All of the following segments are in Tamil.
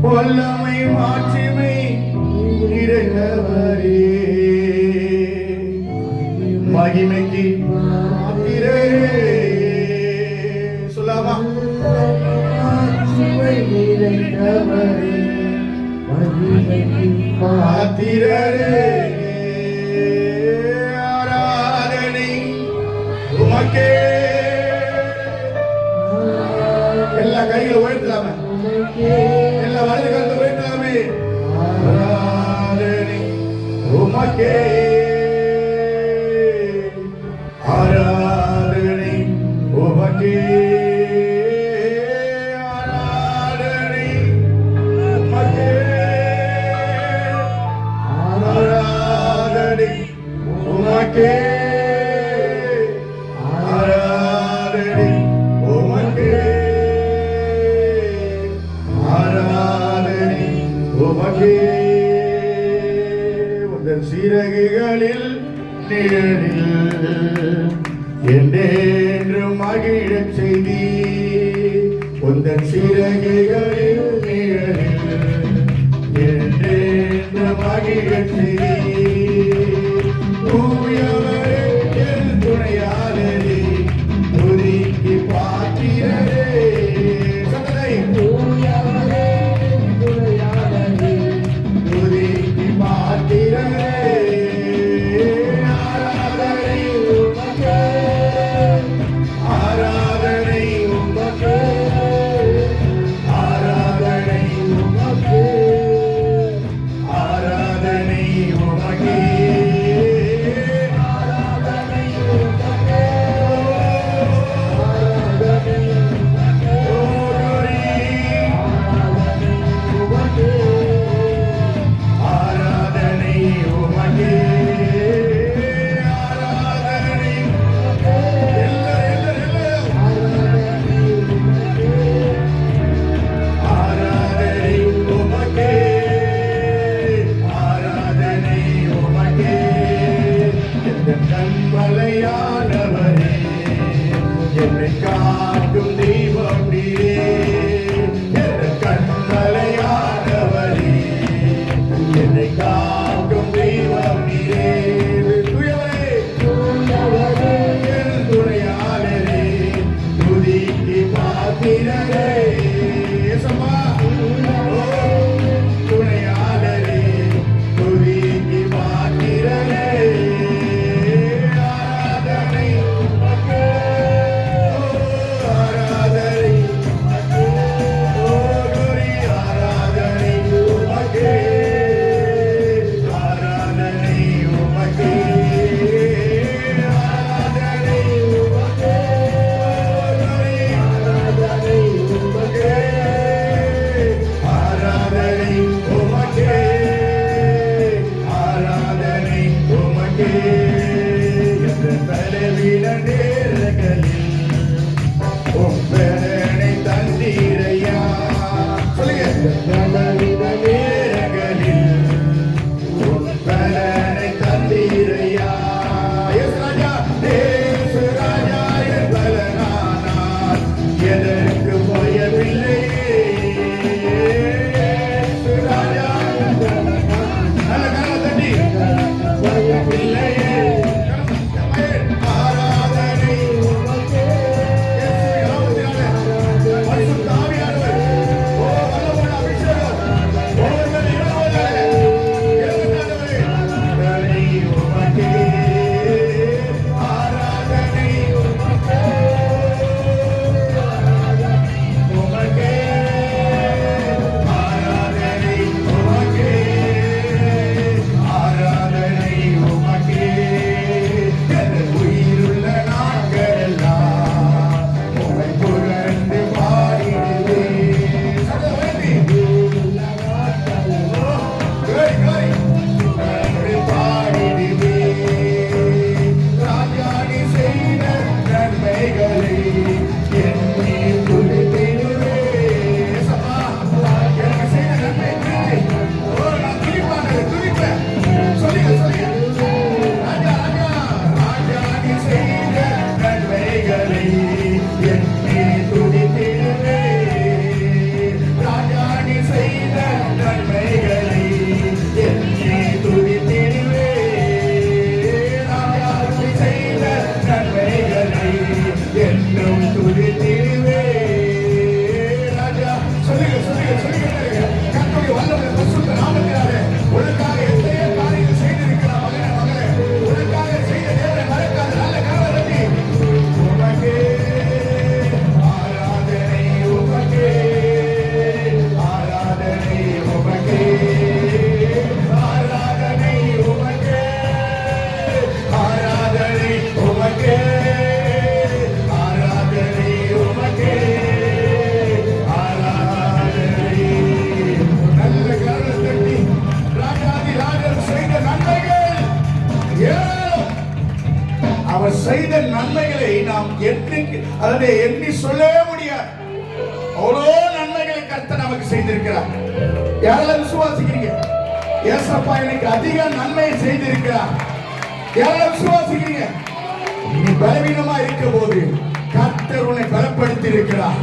வல்லமை மாட்சிமை நிறைந்தவரே, மகிமைக்கு பாத்திரரே. சொல்லாமா? மாட்சிமை நிறைந்தவரே, மகிமைக்கு பாத்திரரே. ஆராதனை உமக்கே. எல்லா கைகளை உயர்த்தலாமே, எல்லா வலது கருத்தை உயர்த்தலாமே. ஆராதனை உமக்கே, ஆராதனை உமக்கே, ஆராதனை உமக்கே, ஆராதனை உமக்கே, ஆராதனை உமக்கே, ஆராதனை உமக்கே. உந்தன் சிறகுகளில் நிழலில் என்றென்றும் மகிழச் செய்தி. உந்தன் சிறகுகளில் நிழலில் என்றென்றும் மகிழச் செய்தி. தூயவரே என் துணையாளரே, துதிக்கு பாத்திரரே. சத்தத்தை தூயவரே துணையாளரே, துதிக்கு பாத்திரரே. ஆராதனை உமக்கே, ஆராதனை உமக்கே, ஆராதனை உமக்கே, ஆராதனை உமக்கே, அதை எண்ணி சொல்லவே முடியாது. அவ்வளோ நன்மைகளை கர்த்தர் நமக்கு செய்திருக்கிறார். யாரெல்லாம் விசுவாசிக்கிறீங்க? ஏசப்பா எனக்கு அதிக நன்மை செய்திருக்கிறார். யாரெல்லாம் விசுவாசிக்கிறீங்க? நீ பலவீனமா இருக்க போது கர்த்தர் உன்னை பலப்படுத்தி இருக்கிறார்.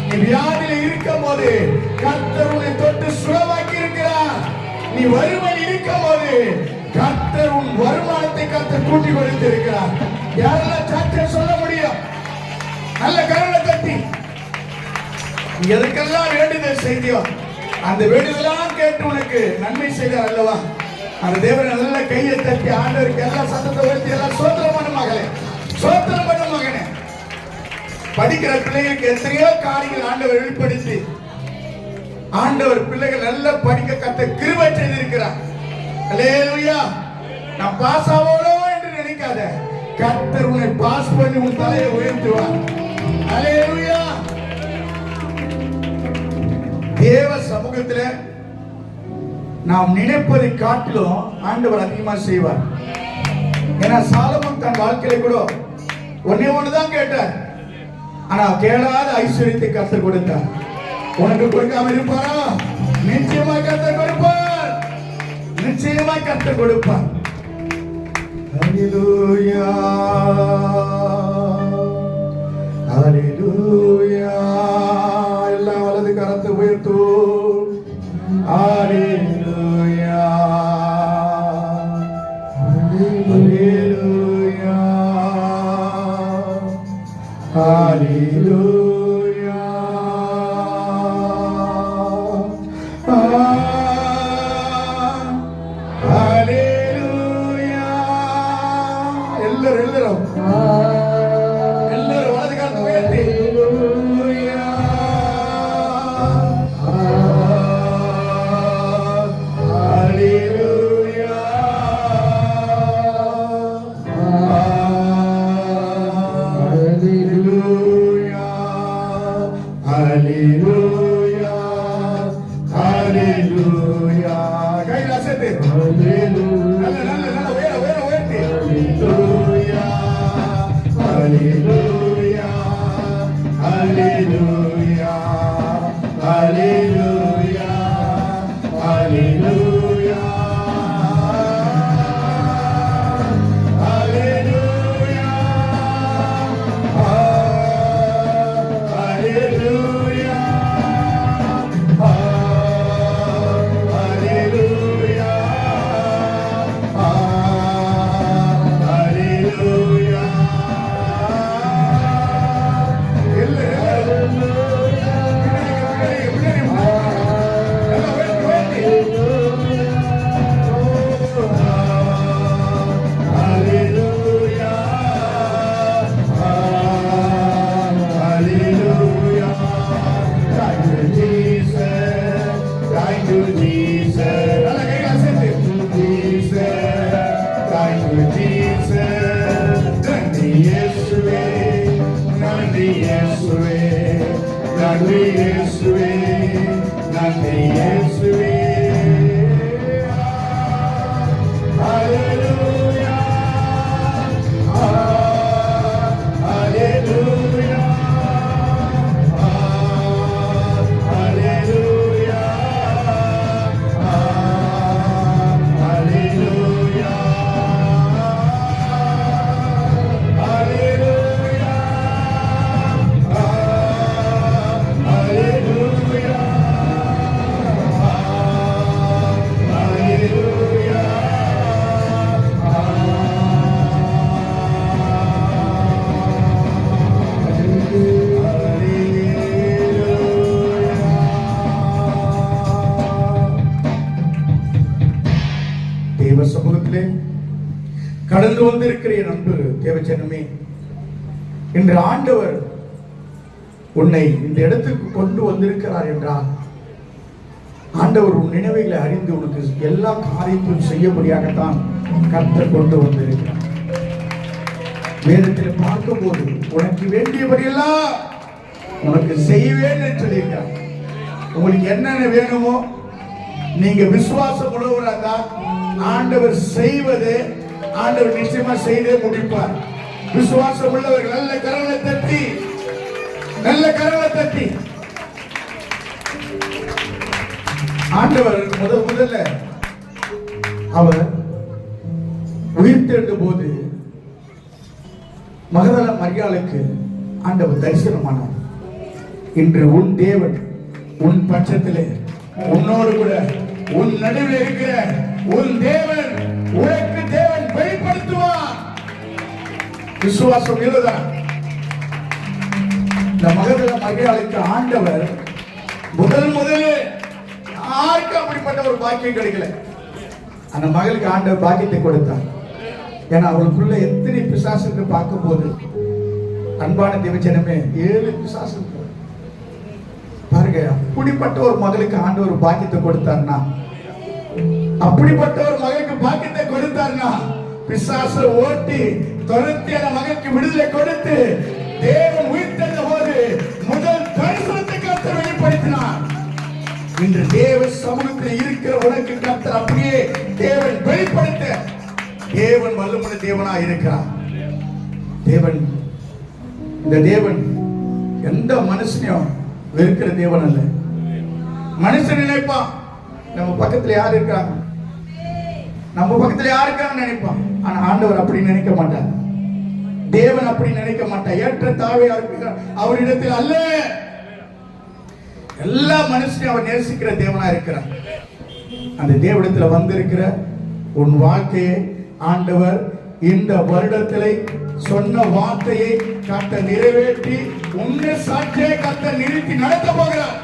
நீ வியாதியில இருக்கும் போது கர்த்தர் உன்னை தொட்டு சுகமாக்கி இருக்கிறார். நீ வறுமையில் இருக்கும் போது கர்த்தர் உன் வருமானத்தை கர்த்தர் கூட்டி கொடுத்து இருக்கிறார். யாரெல்லாம் சாட்சியம் சொல்ல முடியும்? நல்ல கரங்களை தட்டி நீ எதுக்கெல்லாம் வேண்டுதல் செய்தியோ அந்த வேண்டுதலாம் கேட்டு உனக்கு நன்மை செய்தார் அல்லவா? அந்த தேவனை நல்ல கையை தட்டி ஆண்டவருக்கு எல்லாம் சத்தத்தை உயர்த்தி எல்லாம் சோத்திரம் பண்ண மகளே, சோத்திரம் பண்ண மகனே. படிக்கிற பிள்ளைகளுக்கு எத்தனையோ காரியங்கள் ஆண்டவர் வெளிப்படுத்தி ஆண்டவர் பிள்ளைகள் நல்ல படிக்க கர்த்தர் கிருபை செய்திருக்கிறார். அல்லேலூயா. நான் பாஸ் ஆவோனோ என்று நினைக்காத, கர்த்தர் உன்னை பாஸ் பண்ணி உன் தலையை உயர்த்துவார். அல்லேலூயா. தேவ சமூகத்துல நாம் நினைப்பதை காட்டிலும் ஆண்டவர் அதிகமா செய்வார். ஏன்னா சாலமோன் தன் வாழ்க்கையில கூட ஒன்னே ஒண்ணுதான் கேட்டார், ஆனா கேளாத ஐஸ்வர்யத்தை கர்த்தர் கொடுத்தார். உனக்கு கொடுக்காம இருப்பாரா? நிச்சயமா கர்த்தர் கொடுப்பார். நிச்சயமா கர்த்தர் கொடுப்பார். ஹல்லேலூயா, ஹல்லேலூயா. எல்லாம் வலது கரத்தை உயர்த்து. ஹல்லேலூயா, ஹல்லேலூயா, ஹல்லேலூயா. ஹல்லேலூயா. எல்லாரும் வலது கரத்தை உயர்த்தி ஹல்லேலூயா, ஹல்லேலூயா, ஹல்லேலூயா, ஹல்லேலூயா. கையில அசைத்து நல்ல நல்ல நல்ல உயர்த்தி ஹல்லேலூயா, ஹல்லேலூயா, ஹல்லேலூயா, ஹல்லேலூயா, ஹல்லேலூயா, ஹல்லேலூயா, ஹல்லேலூயா, ஹல்லேலூயா, ஹல்லேலூயா. நன்றி இயேசுவே, நன்றி இயேசுவே. ஹல்லேலூயா, ஹல்லேலூயா, ஹல்லேலூயா, ஹல்லேலூயா, ஹல்லேலூயா. தேவ சமூகத்திலே கடந்து வந்திருக்கிற என் அன்பு தேவச்சனமே, இன்று ஆண்டவர் உன்னை இந்த இடத்துக்கு கொண்டு வந்திருக்கிறார் என்றால் ஆண்டவர் உன் நினைவுகளை அறிந்து உனக்கு எல்லா காரியத்தையும் செய்யும்படியாகத்தான் கர்த்தர் கொண்டு வந்திருக்கிறார். வேதத்தில் பார்க்கும்போது உனக்கு வேண்டியபடியெல்லாம் உனக்கு செய்வேன் என்று சொல்லியிருக்கிறார். உங்களுக்கு என்னென்ன வேணுமோ நீங்க விசுவாசம் உள்ளவராக ஆண்டவர் செய்வது ஆண்டவர் நிச்சயமா செய்தே முடிப்பார். விசுவாசம் உள்ளவர்கள் நல்ல கரங்களை தட்டி நல்ல கரங்களை தட்டி ஆண்டவர் முதல்ல அவர் உயிர்த்தெழுந்த போது மகதல மரியாளுக்கு ஆண்டவர் தரிசனமானார். இன்று உன் தேவன் உன் பட்சத்திலே, உன்னோடு கூட உன் நடுவில் இருக்கிற உன் தேவன் உனக்கு தேவன் வெளிப்படுத்துவார். விசுவாசம் இதுதான். இந்த மகதல மரியாளுக்கு ஆண்டவர் முதலில் யாருக்கும் அப்படிப்பட்ட ஒரு பாக்கியம் கிடைக்கல. அந்த மகளுக்கு ஆண்டவர் பாக்கியத்தை கொடுத்தார். ஏன்னா அவளுக்குள்ள எத்தனை பிசாசு என்று பார்க்கும் போது, அன்பான தேவஜனமே, 7 பிசாசு பாருங்க. அப்படிப்பட்ட ஒரு மகளுக்கு ஆண்டவர் பாக்கியத்தை கொடுத்தார்னா, அப்படிப்பட்ட ஒரு மகளுக்கு பாக்கியத்தை கொடுத்தார்னா, பிசாச ஓட்டி துரத்தி அந்த மகளுக்கு விடுதலை கொடுத்து தேவன் உயிர்த்தெழுந்த போது முதல் தரிசனத்தை கர்த்தர் வெளிப்படுத்தினார். இன்று தேவ சமூகத்தில் இருக்கிற உனக்கு கர்த்தர் அப்படியே தேவன் வெளிப்படுத்த தேவன் வல்லமுள்ள தேவனா இருக்கிறார். தேவன், இந்த தேவன் எந்த மனுஷனையும் வெறுக்கிற தேவன் அல்ல. மனுஷன் நினைப்பான் நம்ம பக்கத்துல யார் இருக்காங்க, நம்ம பக்கத்துல யார் இருக்காங்க நினைப்பான். ஆனா ஆண்டவர் அப்படி நினைக்க மாட்டார். தேவன் அப்படி நினைக்க மாட்டார். ஏற்ற தாழ்வை அவரிடத்தில் அல்ல. எல்லா மனுஷனையும் அவர் நேசிக்கிற தேவனா இருக்கிறார். அந்த தேவனிடத்துல வந்திருக்கிற உன் வாழ்க்கையை ஆண்டவர் இந்த வருடத்திலே சொன்ன வார்த்தையை கர்த்த நிறைவேற்றி உன்னை சாட்சியை கர்த்த நிறுத்தி நடத்த போகிறார்.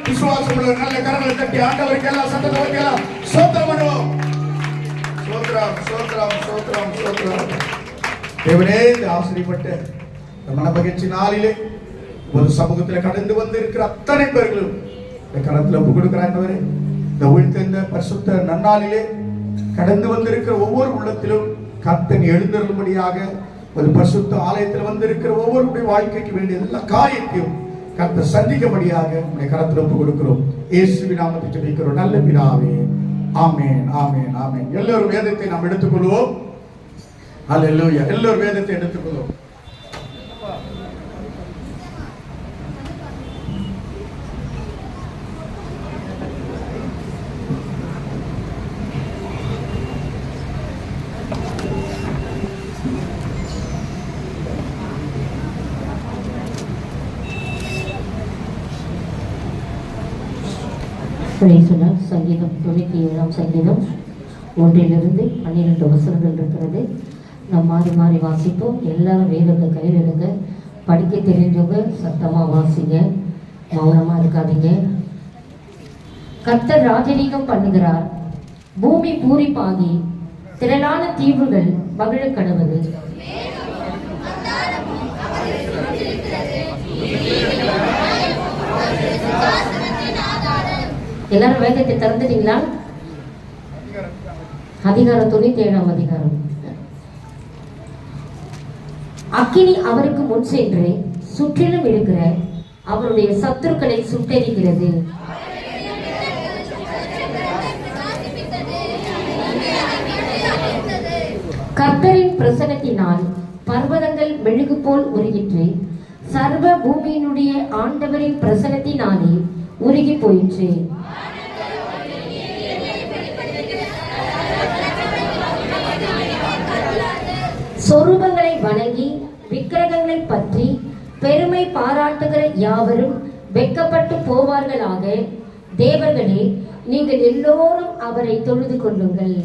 விசுவாசம் உள்ள நல்ல கரங்களை தட்டி ஆண்டவருக்கு எல்லாம் சத்தத்தை வைக்கலாம். ஸ்தோத்திரம் பண்ணுவோம். ஸ்தோத்திரம் ஸ்தோத்திரம் ஸ்தோத்திரம் ஸ்தோத்திரம். தேவனே, இந்த ஆசீர்வதிக்கப்பட்ட இந்த மனமகிழ்ச்சி நாளிலே ஒரு சமூகத்தில் கடந்து வந்து இருக்கிற அத்தனை பேர்களும் இந்த கரத்தில் ஒப்பு கொடுக்கிறாண்டவரே, இந்த உயிர்த்தெழுந்த பரிசுத்த நன்னாளிலே கடந்து வந்திருக்கிற ஒவ்வொரு உள்ளத்திலும் கர்த்தன் எழுந்தருளும்படியாக ஒரு பரிசுத்த ஆலயத்தில் வந்திருக்கிற ஒவ்வொருடைய வாழ்க்கைக்கு வேண்டிய எல்லா காரியத்தையும் கர்த்தர் சந்திக்கும்படியாக உடைய கரத்தில் ஒப்பு கொடுக்கிறோம். இயேசுவின் நாமத்தில் ஜெபிக்கிறோம் நல்ல பிதாவே. ஆமென் ஆமென் ஆமென். எல்லோரும் வேதத்தை நாம் எடுத்துக்கொள்வோம். அல்லேலூயா. எல்லோரும் வேதத்தை எடுத்துக்கொள்வோம். சங்கீதம் 97 சங்கீதம் 1 12 வசனங்கள் இருக்கிறது. நாம் மாறி மாறி வாசிப்போம். எல்லாரும் வேதத்தை கையில் எடுங்க. படிக்க தெரிஞ்சவங்க சத்தமா வாசிங்க, மௌனமா இருக்காதீங்க. கர்த்தர் ராஜரீகம் பண்ணுகிறார், பூமி பூரிப்பாகி திரளான தீவுகள் மகிழ கடவுது. எல்லாரும் வேதத்தை திறந்துட்டீங்களா? அதிகாரம் 97 அதிகாரம். அக்கினி அவருக்கு முன் சென்று சுற்றிலும் இருக்கிற அவருடைய சத்துருக்களை சுட்டெரிக்கிறது. கர்த்தரின் பிரசன்னத்தினால் பர்வதங்கள் மெழுகு போல் உருகிற்று. சர்வ பூமியினுடைய ஆண்டவரின் பிரசன்னத்தினாலே உருகி போயிற்று. சொரூபங்களை வணங்கி விக்கிரகங்களை பற்றி பெருமை பாராட்டுகிற யாவரும் வெட்கப்பட்டு போவார்களாக. தேவர்களே, நீங்கள் எல்லோரும் அவரை தொழுது கொள்ளுங்கள்.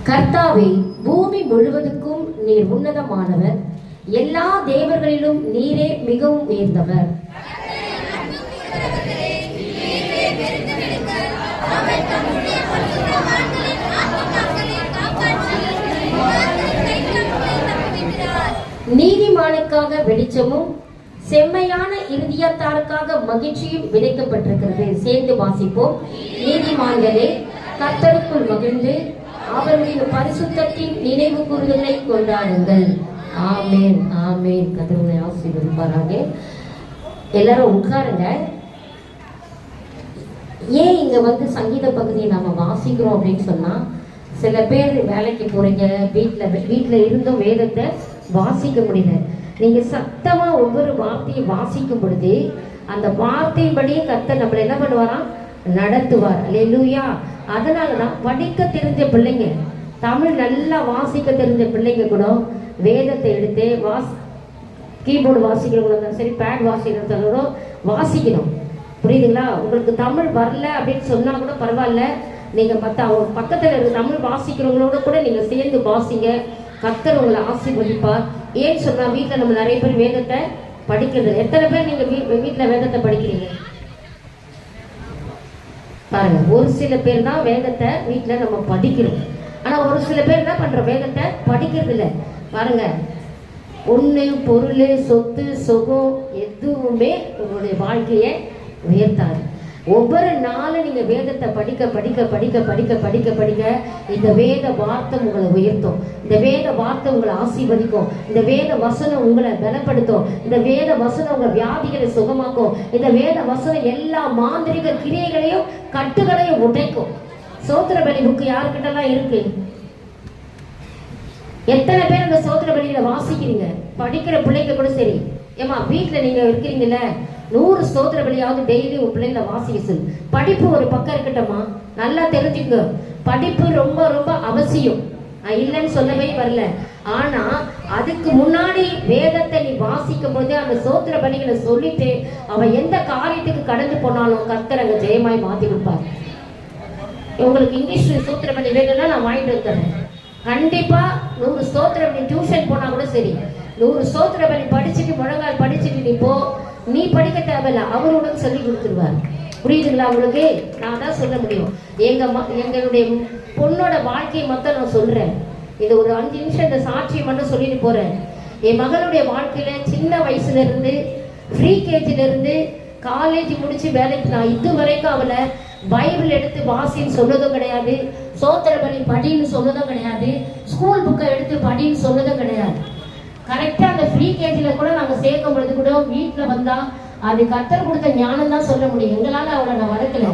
கர்த்தாவே, பூமி முழுவதுக்கும் நீர் உன்னதமானவர். எல்லா தேவர்களிலும் நீரே மிகவும் உயர்ந்தவர். நீதிமானுக்காக வெளிச்சமும் செம்மையான இருதயத்தாருக்காக மகிழ்ச்சியும் விதைக்கப்பட்டிருக்கிறது. சேர்ந்து வாசிப்போம். நீதிமான்களே, கர்த்தருக்குள் மகிழ்ந்து அவருடைய பரிசுத்தத்தின் நினைவு கூறுதலை கொண்டாடுங்கள். ஆமென் ஆமென். கர்த்தருடைய ஆசீர்வதிப்பாராக. எல்லாரும் உட்காருங்க. ஏன் இங்க வந்து சங்கீத பகுதியை நாம வாசிக்கிறோம் அப்படின்னு சொன்னா, சில பேர் வேலைக்கு போறீங்க, வீட்டுல இருந்தும் வேதத்தை வாசிக்க முடியல. நீங்க சத்தமா ஒவ்வொரு வார்த்தையை வாசிக்கும் பொழுது அந்த வார்த்தையின்படியே கர்த்தர் நம்மளை என்ன பண்ணுவாராம், நடத்துவார். அல்லேலூயா. அதனாலதான் படிக்க தெரிஞ்ச பிள்ளைங்க, தமிழ் நல்லா வாசிக்க தெரிஞ்ச பிள்ளைங்க கூட வேதத்தை எடுத்து கீபோர்டு வாசிக்கிறவங்களும் சரி, பேட் வாசிக்கிறவங்களும் வாசிக்கணும். புரியுதுங்களா? உங்களுக்கு தமிழ் வரல அப்படின்னு சொன்னா கூட பரவாயில்ல, நீங்க அவங்க பக்கத்துல இருக்க தமிழ் வாசிக்கிறவங்களோட கூட நீங்க சேர்ந்து வாசிங்க. கர்த்தர் உங்களை ஆசீர்வதிப்பார். ஏன்னு சொன்னா, வீட்டுல நம்ம நிறைய பேர் வேதத்தை படிக்கிறது. எத்தனை பேர் நீங்க வீட்டுல வேதத்தை படிக்கிறீங்க பாருங்க. ஒரு சில பேர் தான் வேதத்தை வீட்டுல நம்ம படிக்கிறோம். ஆனா ஒரு சில பேர் என்ன பண்றோம், வேதத்தை படிக்கிறது இல்லை. பாருங்க, பொண்ணு, பொருள், சொத்து, சுகம் எதுவுமே உங்களுடைய வாழ்க்கையை உயர்த்தாது. ஒவ்வொரு நாளும் நீங்க வேதத்தை படிக்க படிக்க படிக்க படிக்க படிக்க படிக்க இந்த வேத வார்த்தை உங்களை உயர்த்தும். இந்த வேத வார்த்தை உங்களை ஆசீர்வதிக்கும். இந்த வேத வசனம் உங்களை பலப்படுத்தும். இந்த வேத வசனம் உங்க வியாதிகளை சுகமாக்கும். இந்த வேத வசனம் எல்லா மாந்திரிக கிரியைகளையும் கட்டுகளையும் உடைக்கும். சோத்திர பலி புக்கு யாருக்கிட்டலாம் இருக்கு? எத்தனை பேர் அந்த சோத்திர பலியில வாசிக்கிறீங்க? படிக்கிற பிள்ளைங்க கூட சரி, ஏமா வீட்டுல நீங்க இருக்கிறீங்கல்ல, 100 ஸ்தோத்திர பலியாவது டெய்லி உங்க பிள்ளைங்களை வாசிக்க சொல்லு. படிப்பு ஒரு பக்கம் இருக்கட்டமா, நல்லா தெரிஞ்சுங்க. படிப்பு ரொம்ப ரொம்ப அவசியம், இல்லைன்னு சொல்லவே வரல. ஆனா அதுக்கு முன்னாடி வேதத்தை நீ வாசிக்கும் போது அந்த சோத்திர பலிகளை சொல்லிட்டு அவன் எந்த காரியத்துக்கு கடந்து போனாலும் கர்த்தர் அங்க ஜெயமாய் மாத்தி கொடுப்பார். உங்களுக்கு இங்கிலீஷ் சோத்திர பலி வேணும்னா நான் வாங்கிட்டு வந்துடுறேன். கண்டிப்பா 100 ஸ்தோத்திர பலி டியூஷன் போனா கூட சரி, 100 ஸ்தோத்திர பலி படிச்சுட்டு முழங்கால் படிச்சுட்டு நீ படிக்க தேவையில்ல, அவருடன் சொல்லி கொடுத்துருவார். புரியுதுங்களா உங்களுக்கு? நான் தான் சொல்ல முடியும். எங்களுடைய பொண்ணோட வாழ்க்கையை மொத்தம் நான் சொல்றேன். இது ஒரு 5 நிமிஷம் இந்த சாட்சியை மட்டும் சொல்லிட்டு போறேன். என் மகளுடைய வாழ்க்கையில சின்ன வயசுல இருந்து ஃப்ரீ கேஜில இருந்து காலேஜ் முடிச்சு வேலைக்கு நான் இது வரைக்கும் அவளை பைபிள் எடுத்து வாசின்னு சொன்னதும் கிடையாது, சோத்திர பலி படின்னு சொன்னதும் கிடையாது, ஸ்கூல் புக்கை எடுத்து படின்னு சொன்னதும் கிடையாது. கரெக்டா அந்த ஃப்ரீ கேஜில கூட நாங்க சேர்க்கும் பொழுது கூட வீட்டுல வந்தா அது கர்த்தர் கொடுத்த ஞானம் தான் சொல்ல முடியும். எங்களால அவளை நான் வளர்க்கல.